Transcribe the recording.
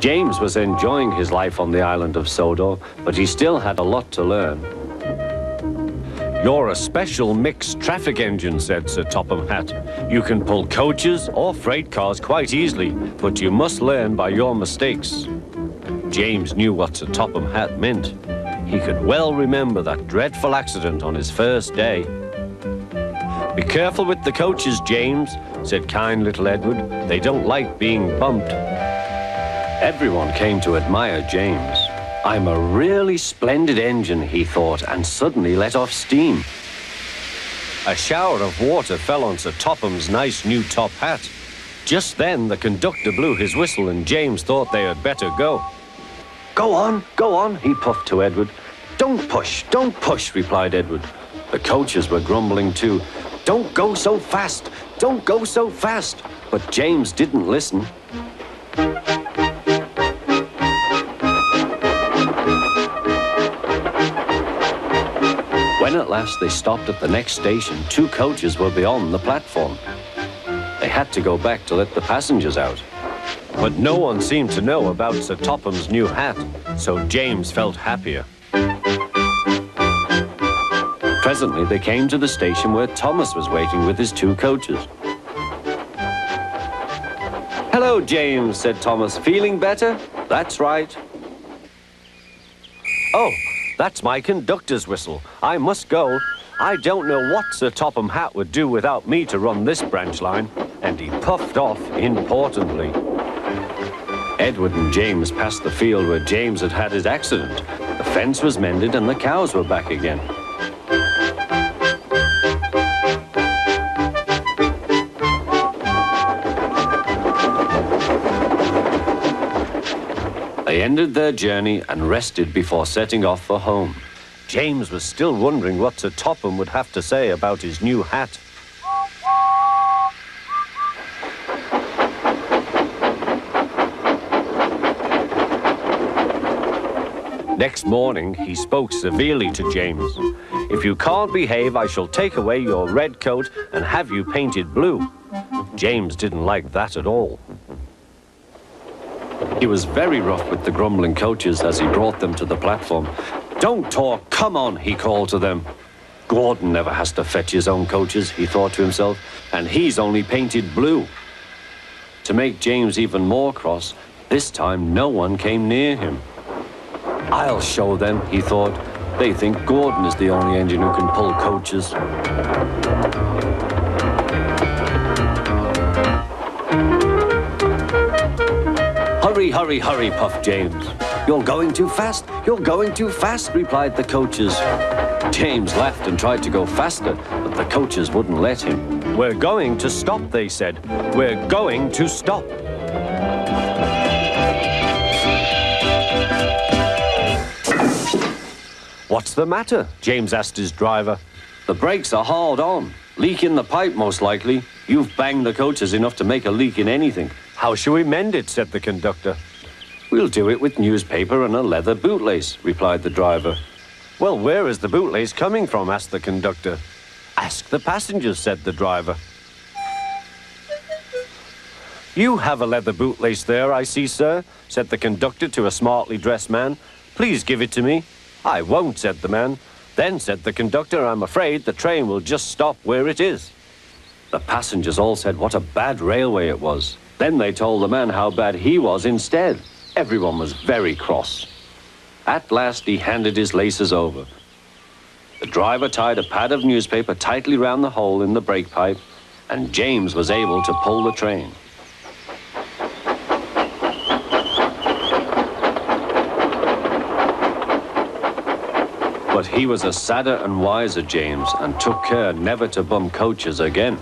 James was enjoying his life on the island of Sodor, but he still had a lot to learn. "You're a special mixed traffic engine," said Sir Topham Hatt. "You can pull coaches or freight cars quite easily, but you must learn by your mistakes." James knew what Sir Topham Hatt meant. He could well remember that dreadful accident on his first day. "Be careful with the coaches, James," said kind little Edward. "They don't like being bumped." Everyone came to admire James. "I'm a really splendid engine," he thought, and suddenly let off steam. A shower of water fell on Sir Topham's nice new top hat. Just then, the conductor blew his whistle, and James thought they had better go. Go on," he puffed to Edward. Don't push," replied Edward. The coaches were grumbling too. "Don't go so fast, don't go so fast." But James didn't listen. When at last they stopped at the next station, 2 coaches were beyond the platform. They had to go back to let the passengers out. But no one seemed to know about Sir Topham's new hat, so James felt happier. Presently, they came to the station where Thomas was waiting with his 2 coaches. "Hello, James," said Thomas. "Feeling better?" "That's right." "Oh, that's my conductor's whistle. I must go. I don't know what Sir Topham Hatt would do without me to run this branch line." And he puffed off importantly. Edward and James passed the field where James had had his accident. The fence was mended and the cows were back again. They ended their journey and rested before setting off for home. James was still wondering what Sir Topham would have to say about his new hat. Next morning, he spoke severely to James. "If you can't behave, I shall take away your red coat and have you painted blue." James didn't like that at all. He was very rough with the grumbling coaches as he brought them to the platform. "Don't talk, come on," he called to them. "Gordon never has to fetch his own coaches," he thought to himself, "and he's only painted blue." To make James even more cross, this time no one came near him. "I'll show them," he thought. "They think Gordon is the only engine who can pull coaches." "Hurry, hurry, hurry," puffed James. "You're going too fast, you're going too fast," replied the coaches. James laughed and tried to go faster, but the coaches wouldn't let him. "We're going to stop," they said. "We're going to stop." "What's the matter?" James asked his driver. "The brakes are hauled on. Leak in the pipe, most likely. You've banged the coaches enough to make a leak in anything." "How shall we mend it?" said the conductor. "We'll do it with newspaper and a leather bootlace," replied the driver. "Well, where is the bootlace coming from?" asked the conductor. "Ask the passengers," said the driver. "You have a leather bootlace there, I see, sir," said the conductor to a smartly dressed man. "Please give it to me." "I won't," said the man. "Then," said the conductor, "I'm afraid the train will just stop where it is." The passengers all said what a bad railway it was. Then they told the man how bad he was instead. Everyone was very cross. At last he handed his laces over. The driver tied a pad of newspaper tightly round the hole in the brake pipe, and James was able to pull the train. But he was a sadder and wiser James and took care never to bump coaches again.